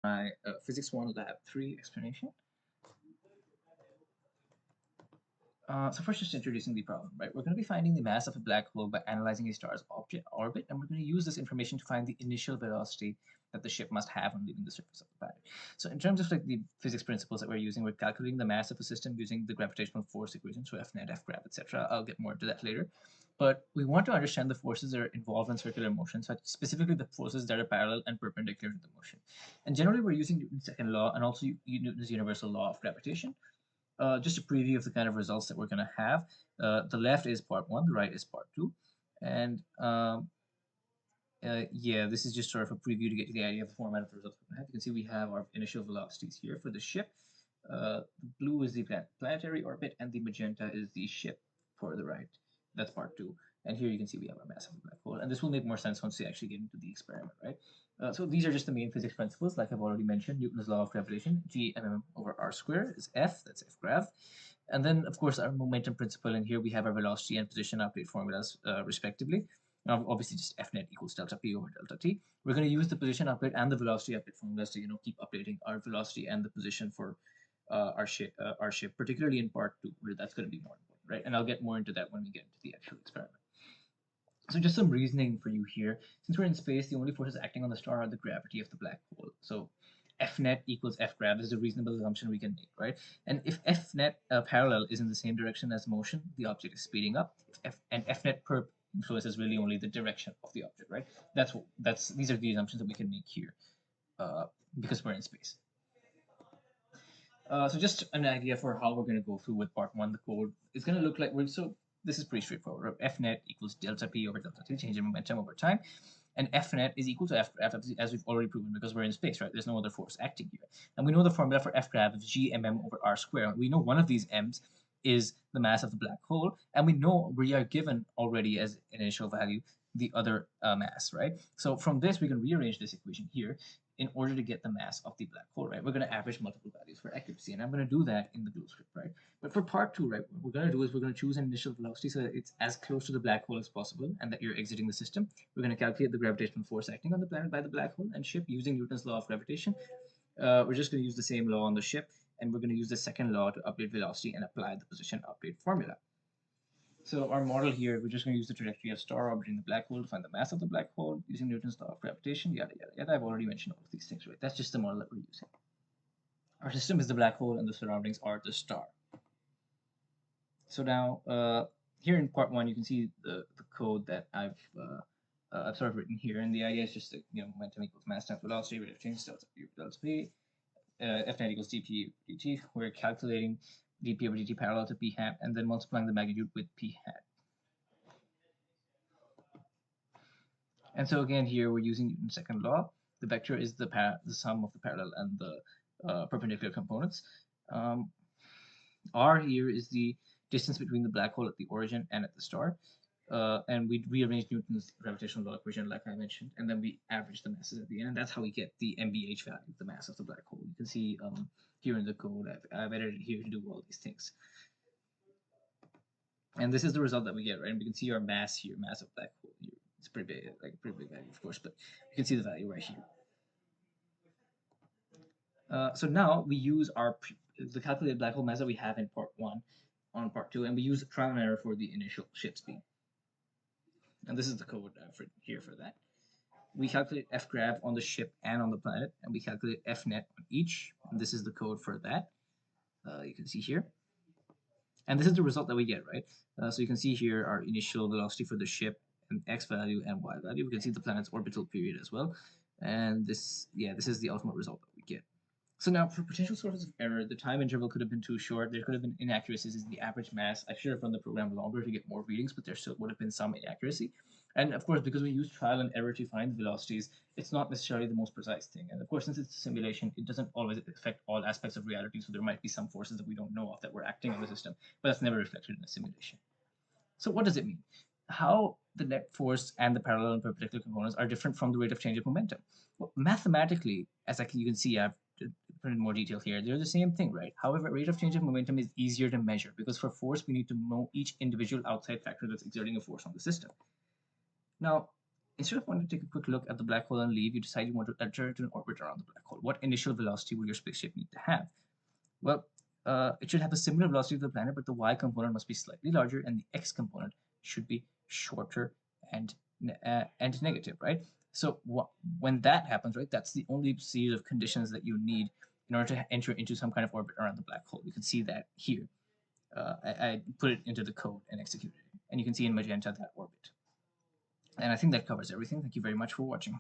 my Physics 1 Lab 3 explanation. So first, just introducing the problem, right? We're going to be finding the mass of a black hole by analyzing a star's object orbit, and we're going to use this information to find the initial velocity that the ship must have on leaving the surface of the planet. So in terms of like the physics principles that we're using, we're calculating the mass of a system using the gravitational force equation, so F net, F grav, etc. I'll get more into that later. But we want to understand the forces that are involved in circular motion, so specifically the forces that are parallel and perpendicular to the motion. And generally, we're using Newton's second law and also Newton's universal law of gravitation. Just a preview of the kind of results that we're going to have. The left is part 1, the right is part 2. And yeah, this is just sort of a preview to get you the idea of the format of the results we're going to have. You can see we have our initial velocities here for the ship. The blue is the planetary orbit, and the magenta is the ship for the right. That's part 2. And here you can see we have our massive black hole. And this will make more sense once we actually get into the experiment, right? So these are just the main physics principles, like I've already mentioned. Newton's law of gravitation, g(mm) over r squared is F, that's F grav. And then, of course, our momentum principle, and here we have our velocity and position update formulas, respectively. Now, obviously, just F net equals delta P over delta T. We're going to use the position update and the velocity update formulas to, keep updating our velocity and the position for our ship, particularly in part 2, where that's going to be more important, right? And I'll get more into that when we get into the actual experiment. So just some reasoning for you here. Since we're in space, the only forces acting on the star are the gravity of the black hole. So F net equals F grav is a reasonable assumption we can make, right? And if F net parallel is in the same direction as motion, the object is speeding up. And F net perp influences really only the direction of the object, right? These are the assumptions that we can make here because we're in space. So just an idea for how we're going to go through with part 1, the code. It's going to look like this is pretty straightforward. F net equals delta P over delta T, change in momentum over time. And F net is equal to F grav, as we've already proven, because we're in space, right? There's no other force acting here. And we know the formula for F grav is g(mm) over r squared. We know one of these m's is the mass of the black hole, and we know we are given already as an initial value the other mass, right? So from this, we can rearrange this equation here in order to get the mass of the black hole, right? We're going to average multiple values for accuracy, and I'm going to do that in the glue script, right? But for part 2, right, what we're going to do is we're going to choose an initial velocity so that it's as close to the black hole as possible and that you're exiting the system. We're going to calculate the gravitational force acting on the planet by the black hole and ship using Newton's law of gravitation. We're just going to use the same law on the ship, and we're going to use the second law to update velocity and apply the position update formula. So our model here, we're just going to use the trajectory of star orbiting the black hole to find the mass of the black hole using Newton's law of gravitation, yada, yada, yada. I've already mentioned all of these things, right? That's just the model that we're using. Our system is the black hole and the surroundings are the star. So now, here in part 1, you can see the code that I've sort of written here. And the idea is just that, momentum equals mass times velocity, rate of change, delta P over delta P, F net equals dP over dt. We're calculating dP over dt parallel to p hat, and then multiplying the magnitude with p hat. And so again, here we're using Newton's second law. The vector is the sum of the parallel and the perpendicular components. R here is the distance between the black hole at the origin and at the star. And we rearrange Newton's gravitational law equation, like I mentioned, and then we average the masses at the end. And that's how we get the MBH value, the mass of the black hole. You can see here in the code, I've edited here to do all these things. And this is the result that we get, right? And we can see our mass here, mass of black hole here. It's pretty big, like pretty big value, of course, but you can see the value right here. So now we use the calculated black hole mass that we have in part 1 on part 2, and we use trial and error for the initial ship speed. And this is the code here for that. We calculate F grav on the ship and on the planet, and we calculate F net on each. And this is the code for that. You can see here. And this is the result that we get, right? So you can see here our initial velocity for the ship, and x value and y value. We can see the planet's orbital period as well. And this is the ultimate result that we get. So now for potential sources of error, the time interval could have been too short. There could have been inaccuracies in the average mass. I should have run the program longer to get more readings, but there still would have been some inaccuracy. And of course, because we use trial and error to find the velocities, it's not necessarily the most precise thing. And of course, since it's a simulation, it doesn't always affect all aspects of reality. So there might be some forces that we don't know of that were acting on the system, but that's never reflected in a simulation. So what does it mean? How the net force and the parallel and perpendicular components are different from the rate of change of momentum? Well, mathematically, as you can see, I've put in more detail here, they're the same thing, right? However, rate of change of momentum is easier to measure because for force, we need to know each individual outside factor that's exerting a force on the system. Now, instead of wanting to take a quick look at the black hole and leave, you decide you want to enter into an orbit around the black hole. What initial velocity will your spaceship need to have? Well, it should have a similar velocity to the planet, but the y component must be slightly larger, and the x component should be shorter and negative, right? So when that happens, right, that's the only series of conditions that you need in order to enter into some kind of orbit around the black hole. You can see that here. I put it into the code and executed it, and you can see in magenta that orbit. And I think that covers everything. Thank you very much for watching.